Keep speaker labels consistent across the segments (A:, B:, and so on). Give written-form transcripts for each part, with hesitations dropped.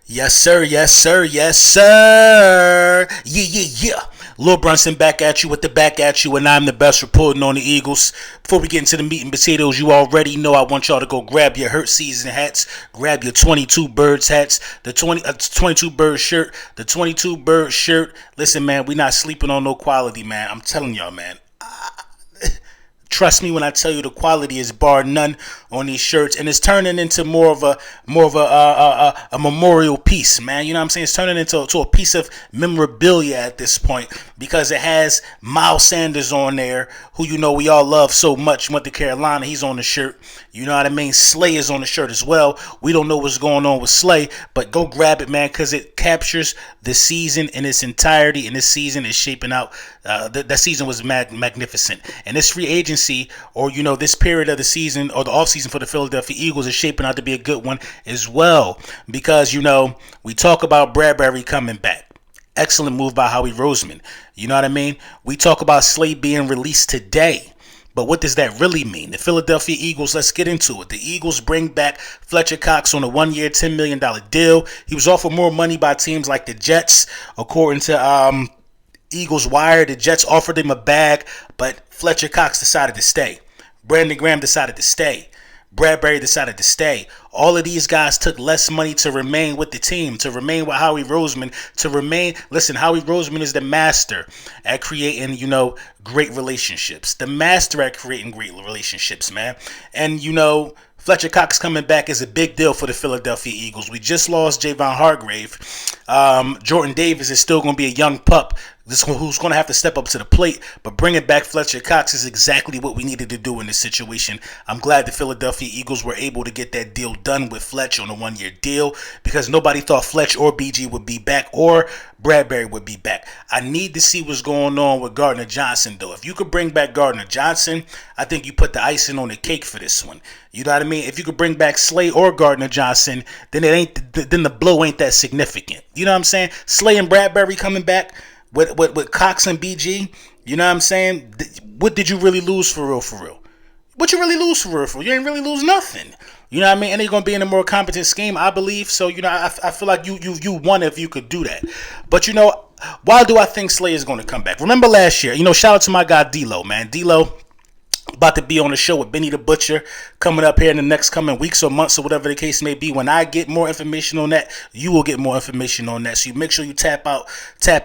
A: Yes, sir. Yes, sir. Yes, sir. Yeah. Lil Brunson back at you with the back at you, and I'm the best reporting on the Eagles. Before we get into the meat and potatoes, you already know I want y'all to go grab your hurt season hats, grab your 22 birds hats, the 22 bird shirt, the 22 bird shirt. Listen, man, we not sleeping on no quality, man. I'm telling y'all, man. Trust me when I tell you the quality is bar none on these shirts, and it's turning into more of a memorial piece, man. You know what I'm saying? It's turning into a piece of memorabilia at this point because it has Miles Sanders on there, who you know we all love so much. Went to Carolina, he's on the shirt. You know what I mean? Slay is on the shirt as well. We don't know what's going on with Slay, but go grab it, man, because it captures the season in its entirety, and this season is shaping out. That season was magnificent, and this free agency, or you know, this period of the season or the offseason for the Philadelphia Eagles is shaping out to be a good one as well, because you know we talk about Bradbury coming back. Excellent move by Howie Roseman. You know what I mean? We talk about Slay being released today. But what does that really mean? The Philadelphia Eagles, let's get into it. The Eagles bring back Fletcher Cox on a 1-year, $10 million deal. He was offered more money by teams like the Jets, according to Eagles Wire. The Jets offered him a bag, but Fletcher Cox decided to stay. Brandon Graham decided to stay. Bradbury decided to stay. All of these guys took less money to remain with the team, to remain with Howie Roseman, to remain. Listen, Howie Roseman is the master at creating, you know, great relationships. The master at creating great relationships, man. And, you know, Fletcher Cox coming back is a big deal for the Philadelphia Eagles. We just lost Javon Hargrave. Jordan Davis is still going to be a young pup who's going to have to step up to the plate. But bringing back Fletcher Cox is exactly what we needed to do in this situation. I'm glad the Philadelphia Eagles were able to get that deal done with Fletch on a 1-year deal, because nobody thought Fletch or BG would be back or Bradbury would be back. I need to see what's going on with Gardner Johnson, though. If you could bring back Gardner Johnson, I think you put the icing on the cake for this one. You know what I mean? If you could bring back Slay or Gardner Johnson, then the blow ain't that significant. You know what I'm saying? Slay and Bradbury coming back with Cox and BG. You know what I'm saying? What did you really lose for real? What you really lose for real? You ain't really lose nothing. You know what I mean? And they're gonna be in a more competent scheme, I believe. So you know, I feel like you won if you could do that. But you know, why do I think Slay is gonna come back? Remember last year? You know, shout out to my guy D-Lo, man. D-Lo about to be on the show with Benny the Butcher coming up here in the next coming weeks or months or whatever the case may be. When I get more information on that, you will get more information on that. So you make sure you tap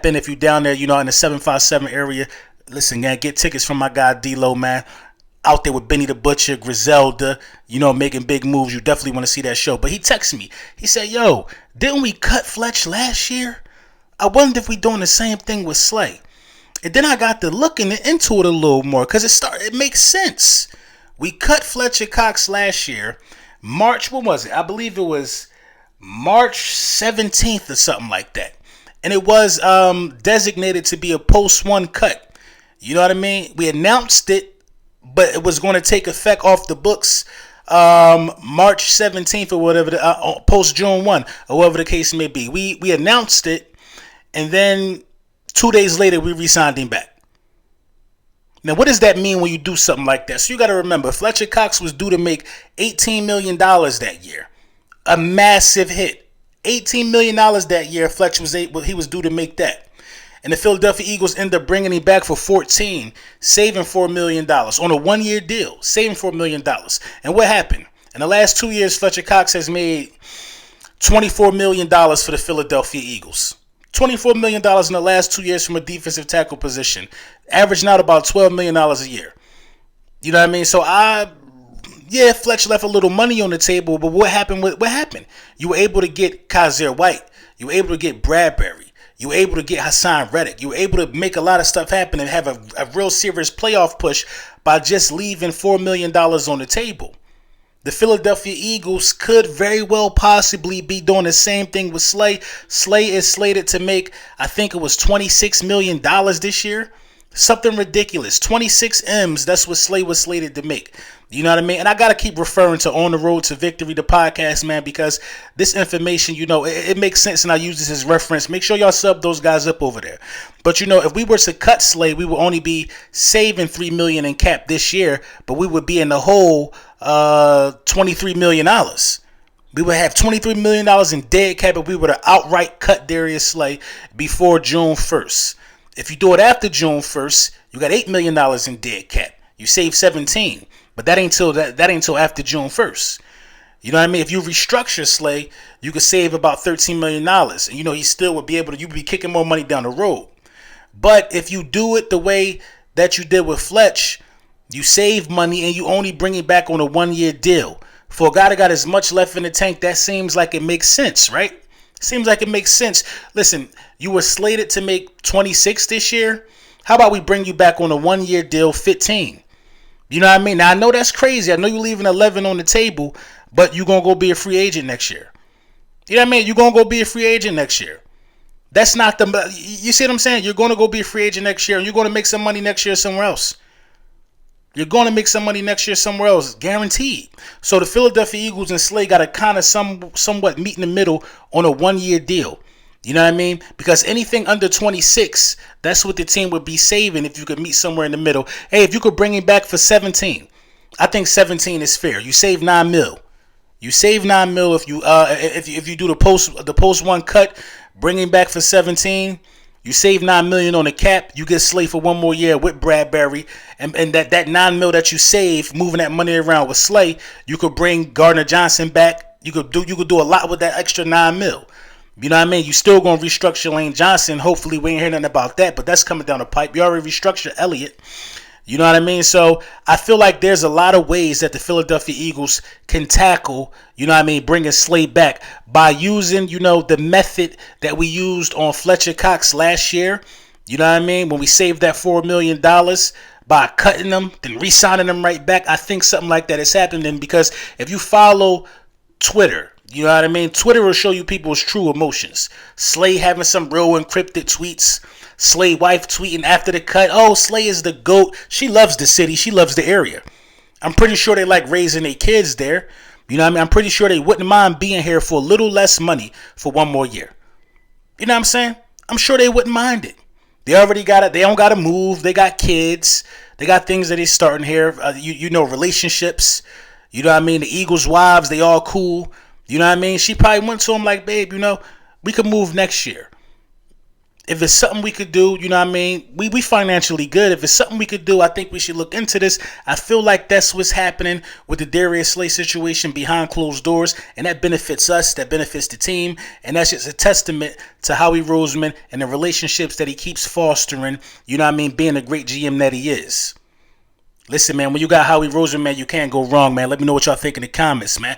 A: in if you're down there, you know, in the 757 area. Listen, man, get tickets from my guy D-Lo, man. Out there with Benny the Butcher, Griselda, you know, making big moves. You definitely want to see that show. But he texted me. He said, yo, didn't we cut Fletch last year? I wonder if we doing the same thing with Slay. And then I got to looking into it a little more, because it makes sense. We cut Fletcher Cox last year, March, what was it? I believe it was March 17th or something like that. And it was designated to be a post-1 cut. You know what I mean? We announced it, but it was going to take effect off the books March 17th or whatever, post-June 1, or whatever the case may be. We announced it, and then 2 days later, we re-signed him back. Now, what does that mean when you do something like that? So you got to remember, Fletcher Cox was due to make $18 million that year. A massive hit. $18 million that year, Fletcher was due to make that. And the Philadelphia Eagles ended up bringing him back for 14, saving $4 million on a 1-year deal, saving $4 million. And what happened? In the last 2 years, Fletcher Cox has made $24 million for the Philadelphia Eagles. $24 million in the last 2 years from a defensive tackle position, averaging out about $12 million a year. You know what I mean? So Fletcher left a little money on the table, but what happened? What happened? You were able to get Kaiser White. You were able to get Bradbury. You were able to get Hassan Reddick. You were able to make a lot of stuff happen and have a real serious playoff push by just leaving $4 million on the table. The Philadelphia Eagles could very well possibly be doing the same thing with Slay. Slay is slated to make, I think it was $26 million this year. Something ridiculous. 26 M's, that's what Slay was slated to make. You know what I mean? And I got to keep referring to On the Road to Victory, the podcast, man, because this information, you know, it makes sense, and I use this as reference. Make sure y'all sub those guys up over there. But, you know, if we were to cut Slay, we would only be saving $3 million in cap this year, but we would be in the hole $23 million. We would have $23 million in dead cap if we were to outright cut Darius Slay before June 1st. If you do it after June 1st, you got $8 million in dead cap. You save 17, but that ain't till after June 1st. You know what I mean? If you restructure Slay, you could save about $13 million. And he still would be able to, you'd be kicking more money down the road. But if you do it the way that you did with Fletch, you save money and you only bring it back on a 1-year deal. For a guy that got as much left in the tank, that seems like it makes sense, right? Seems like it makes sense. Listen, you were slated to make 26 this year. How about we bring you back on a 1-year deal, 15? You know what I mean? Now, I know that's crazy. I know you're leaving 11 on the table, but you're going to go be a free agent next year. You know what I mean? You're going to go be a free agent next year. That's not you see what I'm saying? You're going to go be a free agent next year, and you're going to make some money next year somewhere else. You're going to make some money next year somewhere else, guaranteed. So the Philadelphia Eagles and Slay got to kind of somewhat meet in the middle on a 1-year deal. You know what I mean? Because anything under 26, that's what the team would be saving if you could meet somewhere in the middle. Hey, if you could bring him back for 17, I think 17 is fair. You save $9 million. You save $9 million if you do the post one cut, bring him back for 17. You save $9 million on the cap. You get Slay for 1 more year with Bradbury, and that $9 million that you save, moving that money around with Slay, you could bring Gardner Johnson back. You could do a lot with that extra $9 million. You know what I mean? You still gonna restructure Lane Johnson. Hopefully, we ain't hearing nothing about that, but that's coming down the pipe. You already restructured Elliott. You know what I mean? So I feel like there's a lot of ways that the Philadelphia Eagles can tackle, you know what I mean, bringing Slay back by using, the method that we used on Fletcher Cox last year. You know what I mean? When we saved that $4 million by cutting them, then re-signing them right back. I think something like that is happening because if you follow Twitter, you know what I mean? Twitter will show you people's true emotions. Slay having some real encrypted tweets. Slay wife tweeting after the cut. Oh, Slay is the GOAT. She loves the city. She loves the area. I'm pretty sure they like raising their kids there. You know what I mean? I'm pretty sure they wouldn't mind being here for a little less money for 1 more year. You know what I'm saying? I'm sure they wouldn't mind it. They already got it. They don't got to move. They got kids. They got things that they starting here. Relationships. You know what I mean? The Eagles' wives, they all cool. You know what I mean? She probably went to him like, babe, we could move next year. If it's something we could do, you know what I mean? We financially good. If it's something we could do, I think we should look into this. I feel like that's what's happening with the Darius Slay situation behind closed doors, and that benefits us, that benefits the team, and that's just a testament to Howie Roseman and the relationships that he keeps fostering, you know what I mean, being a great GM that he is. Listen, man, when you got Howie Roseman, man, you can't go wrong, man. Let me know what y'all think in the comments, man.